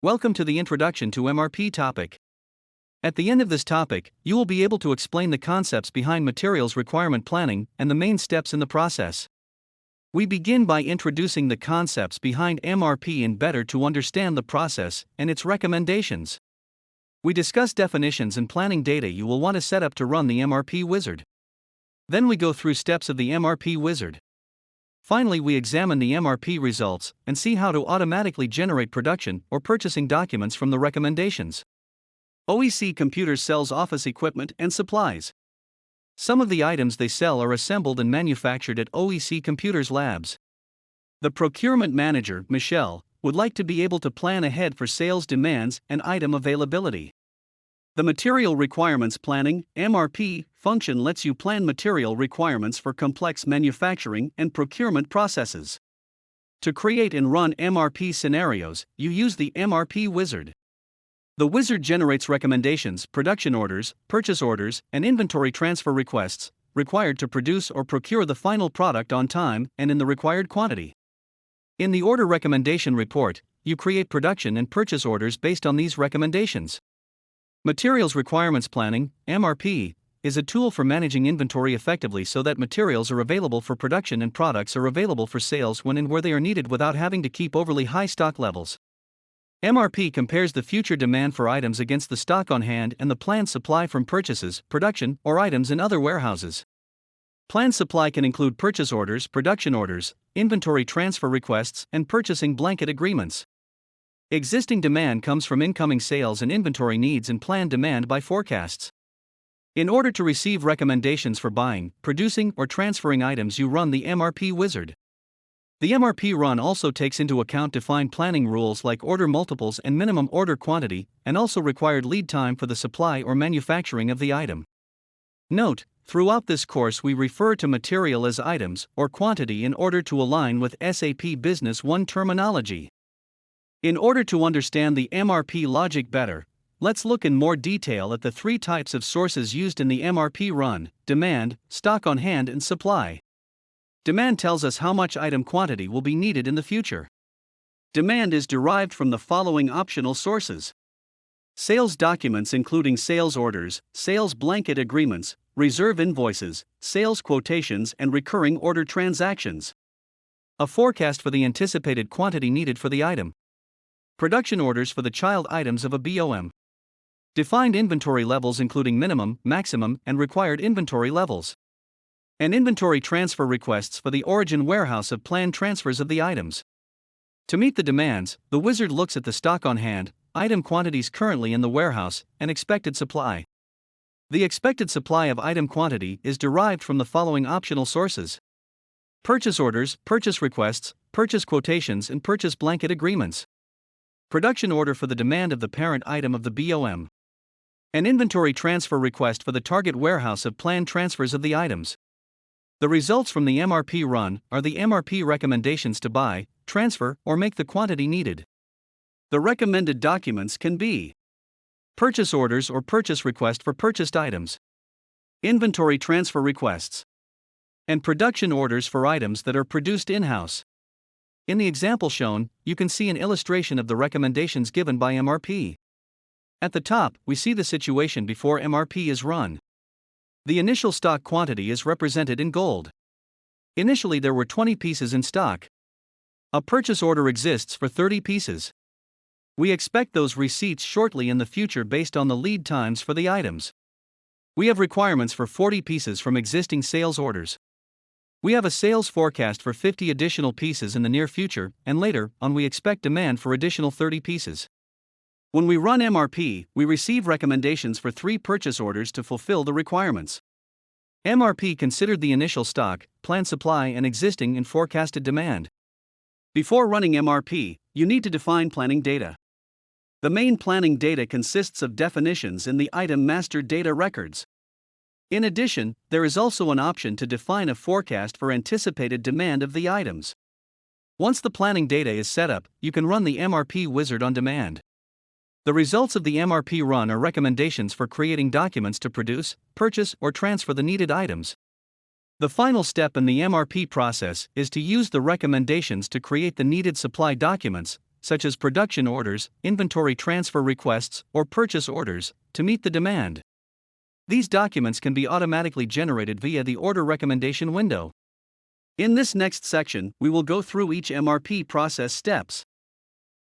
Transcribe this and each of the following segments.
Welcome to the introduction to MRP topic. At the end of this topic, you will be able to explain the concepts behind materials requirement planning and the main steps in the process. We begin by introducing the concepts behind MRP in better to understand the process and its recommendations. We discuss definitions and planning data you will want to set up to run the MRP Wizard. Then we go through steps of the MRP Wizard. Finally, we examine the MRP results and see how to automatically generate production or purchasing documents from the recommendations. OEC Computers sells office equipment and supplies. Some of the items they sell are assembled and manufactured at OEC Computers labs. The procurement manager, Michelle, would like to be able to plan ahead for sales demands and item availability. The Material Requirements Planning (MRP) function lets you plan material requirements for complex manufacturing and procurement processes. To create and run MRP scenarios, you use the MRP Wizard. The Wizard generates recommendations, production orders, purchase orders, and inventory transfer requests required to produce or procure the final product on time and in the required quantity. In the Order Recommendation Report, you create production and purchase orders based on these recommendations. Materials Requirements Planning (MRP) is a tool for managing inventory effectively so that materials are available for production and products are available for sales when and where they are needed without having to keep overly high stock levels. MRP compares the future demand for items against the stock on hand and the planned supply from purchases, production, or items in other warehouses. Planned supply can include purchase orders, production orders, inventory transfer requests, and purchasing blanket agreements. Existing demand comes from incoming sales and inventory needs and planned demand by forecasts. In order to receive recommendations for buying, producing, or transferring items, you run the MRP Wizard. The MRP run also takes into account defined planning rules like order multiples and minimum order quantity, and also required lead time for the supply or manufacturing of the item. Note, throughout this course we refer to material as items or quantity in order to align with SAP Business One terminology. In order to understand the MRP logic better, let's look in more detail at the three types of sources used in the MRP run: demand, stock on hand, and supply. Demand tells us how much item quantity will be needed in the future. Demand is derived from the following optional sources: sales documents including sales orders, sales blanket agreements, reserve invoices, sales quotations, and recurring order transactions. A forecast for the anticipated quantity needed for the item. Production orders for the child items of a BOM. Defined inventory levels including minimum, maximum, and required inventory levels. And inventory transfer requests for the origin warehouse of planned transfers of the items. To meet the demands, the Wizard looks at the stock on hand, item quantities currently in the warehouse, and expected supply. The expected supply of item quantity is derived from the following optional sources: purchase orders, purchase requests, purchase quotations, and purchase blanket agreements. Production order for the demand of the parent item of the BOM. An inventory transfer request for the target warehouse of planned transfers of the items. The results from the MRP run are the MRP recommendations to buy, transfer, or make the quantity needed. The recommended documents can be purchase orders or purchase request for purchased items, inventory transfer requests, and production orders for items that are produced in-house. In the example shown, you can see an illustration of the recommendations given by MRP. At the top, we see the situation before MRP is run. The initial stock quantity is represented in gold. Initially there were 20 pieces in stock. A purchase order exists for 30 pieces. We expect those receipts shortly in the future based on the lead times for the items. We have requirements for 40 pieces from existing sales orders. We have a sales forecast for 50 additional pieces in the near future, and later on we expect demand for additional 30 pieces. When we run MRP, we receive recommendations for 3 purchase orders to fulfill the requirements. MRP considered the initial stock, planned supply, and existing and forecasted demand. Before running MRP, you need to define planning data. The main planning data consists of definitions in the item master data records. In addition, there is also an option to define a forecast for anticipated demand of the items. Once the planning data is set up, you can run the MRP Wizard on demand. The results of the MRP run are recommendations for creating documents to produce, purchase, or transfer the needed items. The final step in the MRP process is to use the recommendations to create the needed supply documents, such as production orders, inventory transfer requests, or purchase orders, to meet the demand. These documents can be automatically generated via the Order Recommendation window. In this next section, we will go through each MRP process steps.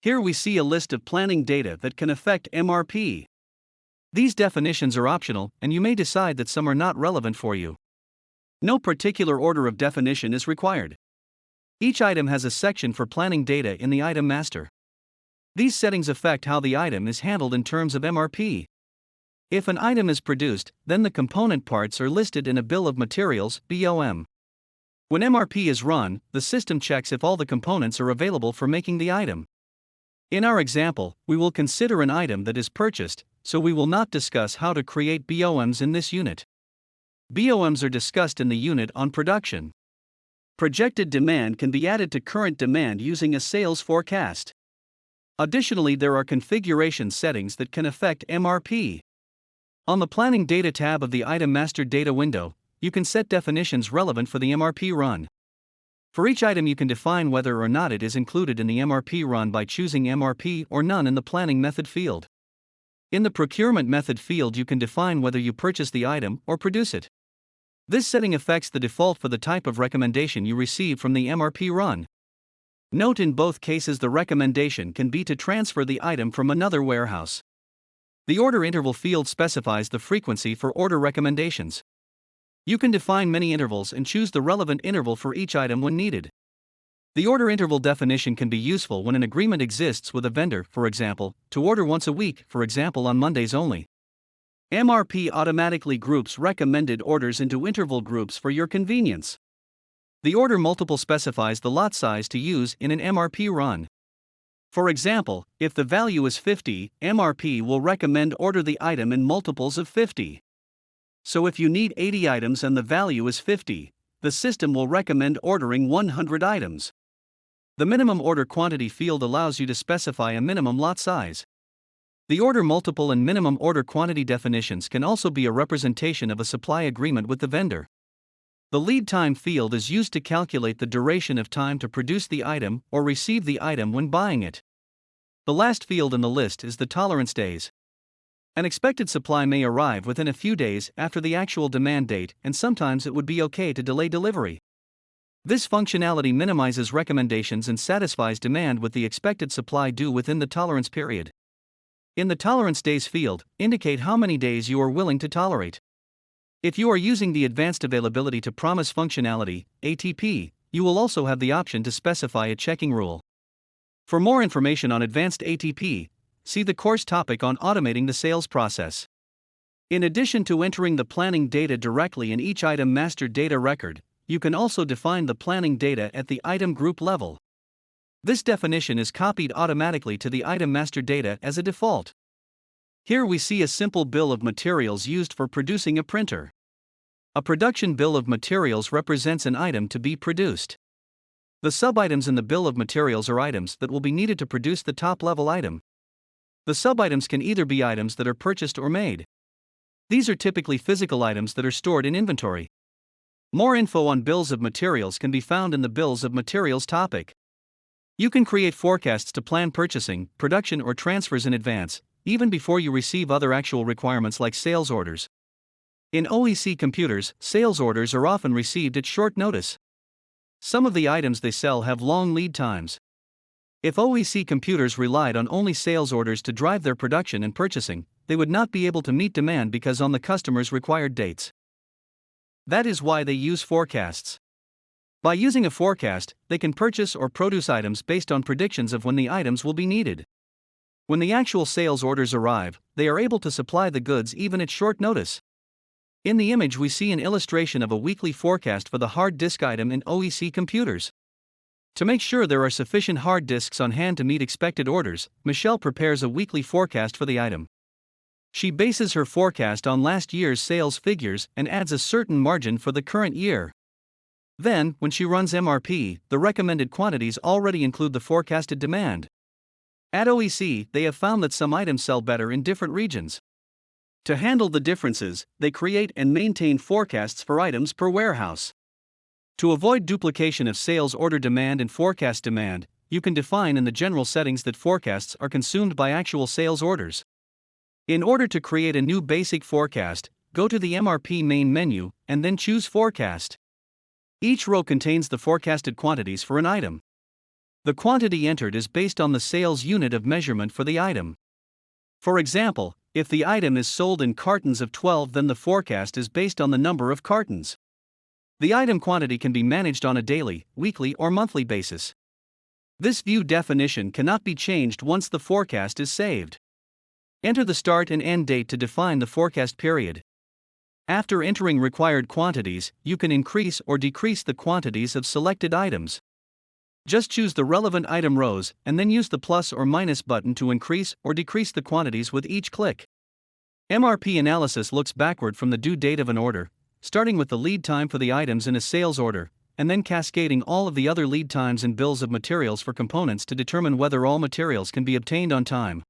Here we see a list of planning data that can affect MRP. These definitions are optional, and you may decide that some are not relevant for you. No particular order of definition is required. Each item has a section for planning data in the item master. These settings affect how the item is handled in terms of MRP. If an item is produced, then the component parts are listed in a bill of materials (BOM). When MRP is run, the system checks if all the components are available for making the item. In our example, we will consider an item that is purchased, so we will not discuss how to create BOMs in this unit. BOMs are discussed in the unit on production. Projected demand can be added to current demand using a sales forecast. Additionally, there are configuration settings that can affect MRP. On the Planning Data tab of the Item Master Data window, you can set definitions relevant for the MRP run. For each item, you can define whether or not it is included in the MRP run by choosing MRP or none in the Planning Method field. In the Procurement Method field, you can define whether you purchase the item or produce it. This setting affects the default for the type of recommendation you receive from the MRP run. Note, in both cases the recommendation can be to transfer the item from another warehouse. The order interval field specifies the frequency for order recommendations. You can define many intervals and choose the relevant interval for each item when needed. The order interval definition can be useful when an agreement exists with a vendor, for example, to order once a week, for example on Mondays only. MRP automatically groups recommended orders into interval groups for your convenience. The order multiple specifies the lot size to use in an MRP run. For example, if the value is 50, MRP will recommend order the item in multiples of 50. So if you need 80 items and the value is 50, the system will recommend ordering 100 items. The minimum order quantity field allows you to specify a minimum lot size. The order multiple and minimum order quantity definitions can also be a representation of a supply agreement with the vendor. The lead time field is used to calculate the duration of time to produce the item or receive the item when buying it. The last field in the list is the tolerance days. An expected supply may arrive within a few days after the actual demand date, and sometimes it would be okay to delay delivery. This functionality minimizes recommendations and satisfies demand with the expected supply due within the tolerance period. In the tolerance days field, indicate how many days you are willing to tolerate. If you are using the Advanced Availability to Promise functionality, ATP, you will also have the option to specify a checking rule. For more information on Advanced ATP, see the course topic on automating the sales process. In addition to entering the planning data directly in each item master data record, you can also define the planning data at the item group level. This definition is copied automatically to the item master data as a default. Here we see a simple bill of materials used for producing a printer. A production bill of materials represents an item to be produced. The sub-items in the bill of materials are items that will be needed to produce the top-level item. The sub-items can either be items that are purchased or made. These are typically physical items that are stored in inventory. More info on bills of materials can be found in the Bills of Materials topic. You can create forecasts to plan purchasing, production, or transfers in advance, even before you receive other actual requirements like sales orders. In OEC computers, sales orders are often received at short notice. Some of the items they sell have long lead times. If OEC computers relied on only sales orders to drive their production and purchasing, they would not be able to meet demand because on the customer's required dates. That is why they use forecasts. By using a forecast, they can purchase or produce items based on predictions of when the items will be needed. When the actual sales orders arrive, they are able to supply the goods even at short notice. In the image we see an illustration of a weekly forecast for the hard disk item in OEC computers. To make sure there are sufficient hard disks on hand to meet expected orders, Michelle prepares a weekly forecast for the item. She bases her forecast on last year's sales figures and adds a certain margin for the current year. Then, when she runs MRP, the recommended quantities already include the forecasted demand. At OEC, they have found that some items sell better in different regions. To handle the differences, they create and maintain forecasts for items per warehouse. To avoid duplication of sales order demand and forecast demand, you can define in the general settings that forecasts are consumed by actual sales orders. In order to create a new basic forecast, go to the MRP main menu and then choose Forecast. Each row contains the forecasted quantities for an item. The quantity entered is based on the sales unit of measurement for the item. For example, if the item is sold in cartons of 12, then the forecast is based on the number of cartons. The item quantity can be managed on a daily, weekly, or monthly basis. This view definition cannot be changed once the forecast is saved. Enter the start and end date to define the forecast period. After entering required quantities, you can increase or decrease the quantities of selected items. Just choose the relevant item rows and then use the plus or minus button to increase or decrease the quantities with each click. MRP analysis looks backward from the due date of an order, starting with the lead time for the items in a sales order, and then cascading all of the other lead times and bills of materials for components to determine whether all materials can be obtained on time.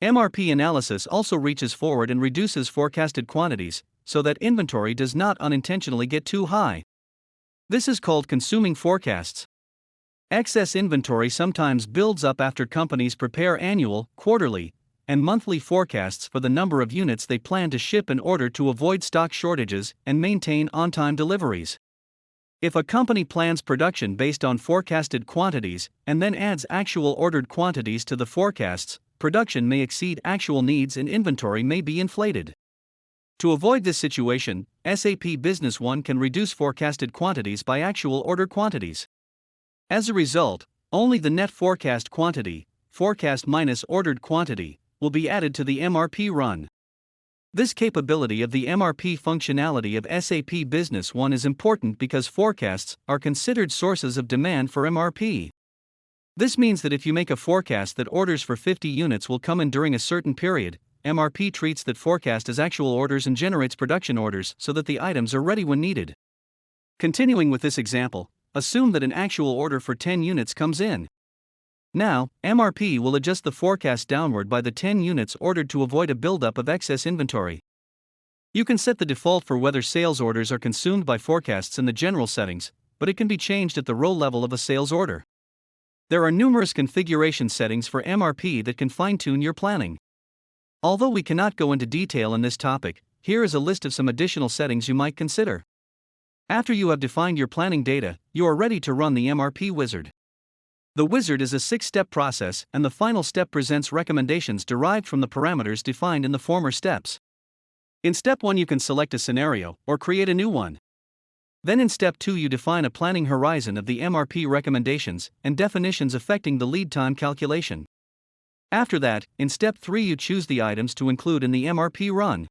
MRP analysis also reaches forward and reduces forecasted quantities, so that inventory does not unintentionally get too high. This is called consuming forecasts. Excess inventory sometimes builds up after companies prepare annual, quarterly, and monthly forecasts for the number of units they plan to ship in order to avoid stock shortages and maintain on-time deliveries. If a company plans production based on forecasted quantities and then adds actual ordered quantities to the forecasts, production may exceed actual needs and inventory may be inflated. To avoid this situation, SAP Business One can reduce forecasted quantities by actual order quantities. As a result, only the net forecast quantity, forecast minus ordered quantity, will be added to the MRP run. This capability of the MRP functionality of SAP Business One is important because forecasts are considered sources of demand for MRP. This means that if you make a forecast that orders for 50 units will come in during a certain period, MRP treats that forecast as actual orders and generates production orders so that the items are ready when needed. Continuing with this example, assume that an actual order for 10 units comes in. Now, MRP will adjust the forecast downward by the 10 units ordered to avoid a buildup of excess inventory. You can set the default for whether sales orders are consumed by forecasts in the general settings, but it can be changed at the row level of a sales order. There are numerous configuration settings for MRP that can fine-tune your planning. Although we cannot go into detail on this topic, here is a list of some additional settings you might consider. After you have defined your planning data, you are ready to run the MRP Wizard. The Wizard is a 6-step process, and the final step presents recommendations derived from the parameters defined in the former steps. In step 1, you can select a scenario or create a new one. Then in step 2, you define a planning horizon of the MRP recommendations and definitions affecting the lead time calculation. After that, in step 3, you choose the items to include in the MRP run.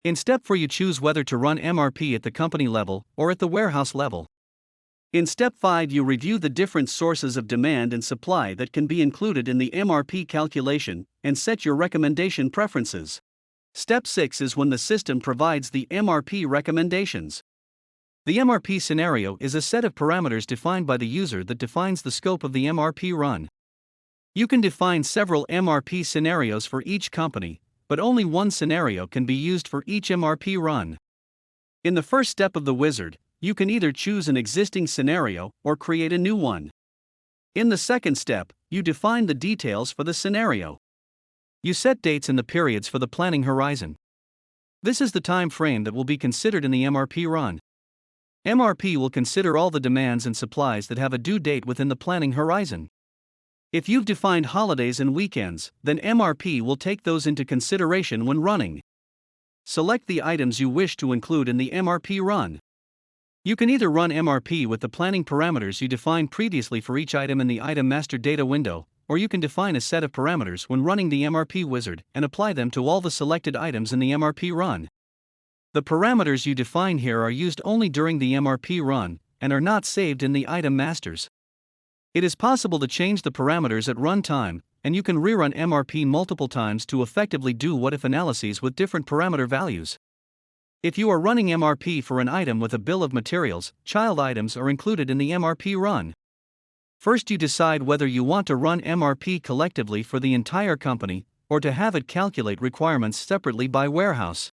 In step 4, you choose whether to run MRP at the company level or at the warehouse level. In step 5, you review the different sources of demand and supply that can be included in the MRP calculation and set your recommendation preferences. Step 6 is when the system provides the MRP recommendations. The MRP scenario is a set of parameters defined by the user that defines the scope of the MRP run. You can define several MRP scenarios for each company, but only one scenario can be used for each MRP run. In the first step of the Wizard, you can either choose an existing scenario or create a new one. In the second step, you define the details for the scenario. You set dates and the periods for the planning horizon. This is the time frame that will be considered in the MRP run. MRP will consider all the demands and supplies that have a due date within the planning horizon. If you've defined holidays and weekends, then MRP will take those into consideration when running. Select the items you wish to include in the MRP run. You can either run MRP with the planning parameters you defined previously for each item in the Item Master Data window, or you can define a set of parameters when running the MRP Wizard and apply them to all the selected items in the MRP run. The parameters you define here are used only during the MRP run and are not saved in the item masters. It is possible to change the parameters at runtime, and you can rerun MRP multiple times to effectively do what-if analyses with different parameter values. If you are running MRP for an item with a bill of materials, child items are included in the MRP run. First, you decide whether you want to run MRP collectively for the entire company, or to have it calculate requirements separately by warehouse.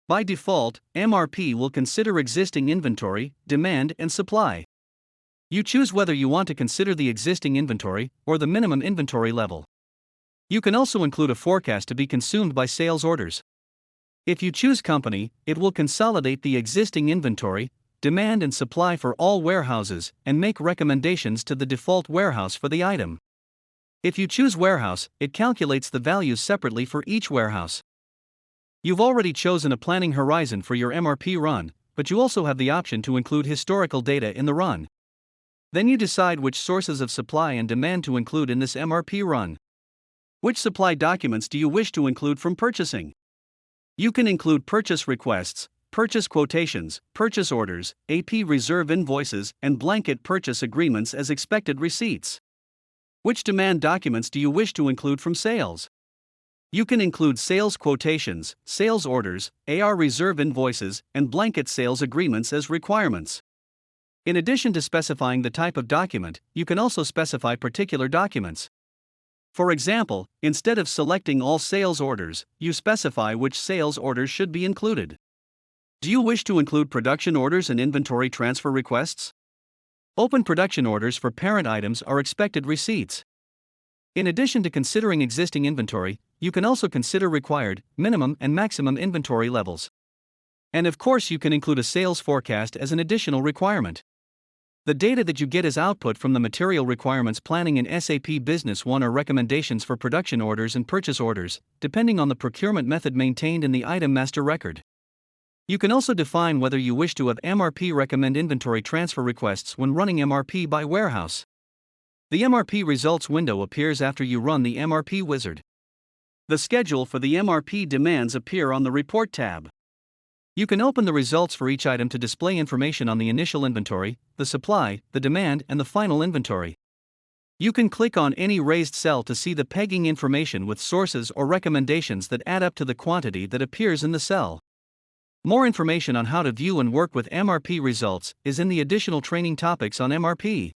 By default, MRP will consider existing inventory, demand, and supply. You choose whether you want to consider the existing inventory or the minimum inventory level. You can also include a forecast to be consumed by sales orders. If you choose company, it will consolidate the existing inventory, demand and supply for all warehouses, and make recommendations to the default warehouse for the item. If you choose warehouse, it calculates the values separately for each warehouse. You've already chosen a planning horizon for your MRP run, but you also have the option to include historical data in the run. Then you decide which sources of supply and demand to include in this MRP run. Which supply documents do you wish to include from purchasing? You can include purchase requests, purchase quotations, purchase orders, AP reserve invoices, and blanket purchase agreements as expected receipts. Which demand documents do you wish to include from sales? You can include sales quotations, sales orders, AR reserve invoices, and blanket sales agreements as requirements. In addition to specifying the type of document, you can also specify particular documents. For example, instead of selecting all sales orders, you specify which sales orders should be included. Do you wish to include production orders and inventory transfer requests? Open production orders for parent items are expected receipts. In addition to considering existing inventory, you can also consider required, minimum, and maximum inventory levels. And of course, you can include a sales forecast as an additional requirement. The data that you get as output from the material requirements planning in SAP Business One are recommendations for production orders and purchase orders, depending on the procurement method maintained in the item master record. You can also define whether you wish to have MRP recommend inventory transfer requests when running MRP by warehouse. The MRP Results window appears after you run the MRP Wizard. The schedule for the MRP demands appear on the Report tab. You can open the results for each item to display information on the initial inventory, the supply, the demand, and the final inventory. You can click on any raised cell to see the pegging information with sources or recommendations that add up to the quantity that appears in the cell. More information on how to view and work with MRP results is in the additional training topics on MRP.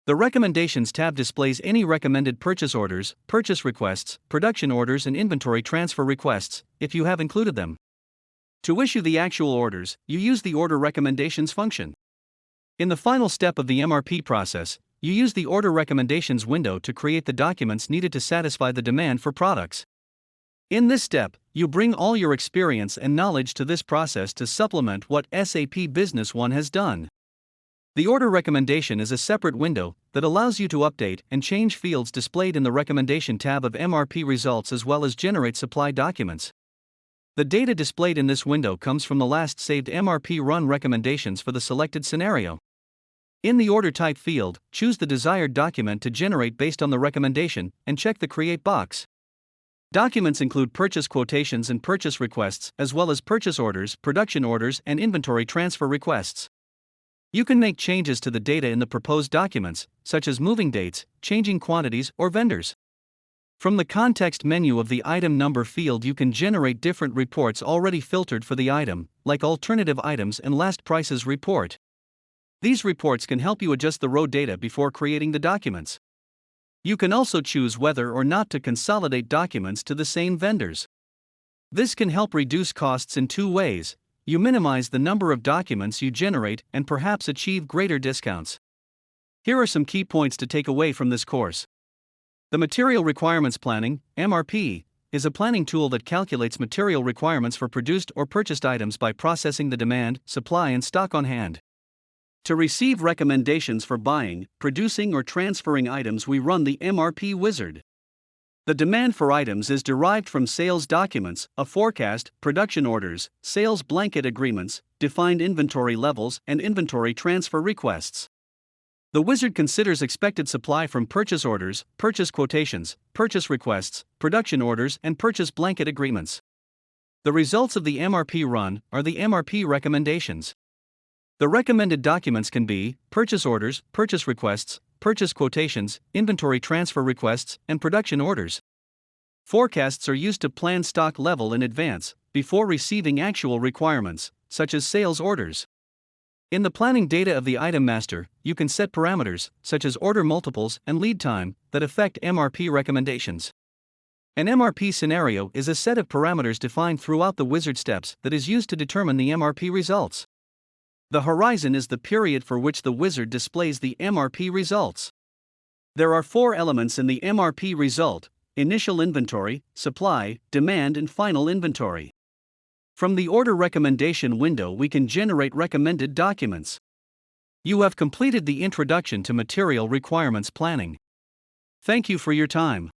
The Recommendations tab displays any recommended purchase orders, purchase requests, production orders, and inventory transfer requests, if you have included them. To issue the actual orders, you use the Order Recommendations function. In the final step of the MRP process, you use the Order Recommendations window to create the documents needed to satisfy the demand for products. In this step, you bring all your experience and knowledge to this process to supplement what SAP Business One has done. The Order Recommendation is a separate window that allows you to update and change fields displayed in the Recommendation tab of MRP Results as well as generate supply documents. The data displayed in this window comes from the last saved MRP run recommendations for the selected scenario. In the Order Type field, choose the desired document to generate based on the recommendation and check the Create box. Documents include purchase quotations and purchase requests, as well as purchase orders, production orders, and inventory transfer requests. You can make changes to the data in the proposed documents, such as moving dates, changing quantities, or vendors. From the context menu of the item number field, you can generate different reports already filtered for the item, like alternative items and last prices report. These reports can help you adjust the row data before creating the documents. You can also choose whether or not to consolidate documents to the same vendors. This can help reduce costs in two ways. You minimize the number of documents you generate and perhaps achieve greater discounts. Here are some key points to take away from this course. The Material Requirements Planning, MRP, is a planning tool that calculates material requirements for produced or purchased items by processing the demand, supply, and stock on hand. To receive recommendations for buying, producing, or transferring items, we run the MRP Wizard. The demand for items is derived from sales documents, a forecast, production orders, sales blanket agreements, defined inventory levels, and inventory transfer requests. The Wizard considers expected supply from purchase orders, purchase quotations, purchase requests, production orders, and purchase blanket agreements. The results of the MRP run are the MRP recommendations. The recommended documents can be purchase orders, purchase requests, purchase quotations, inventory transfer requests, and production orders. Forecasts are used to plan stock level in advance, before receiving actual requirements, such as sales orders. In the planning data of the item master, you can set parameters, such as order multiples and lead time, that affect MRP recommendations. An MRP scenario is a set of parameters defined throughout the Wizard steps that is used to determine the MRP results. The horizon is the period for which the wizard displays the MRP results. There are 4 elements in the MRP result: initial inventory, supply, demand, and final inventory. From the order recommendation window, we can generate recommended documents. You have completed the introduction to material requirements planning. Thank you for your time.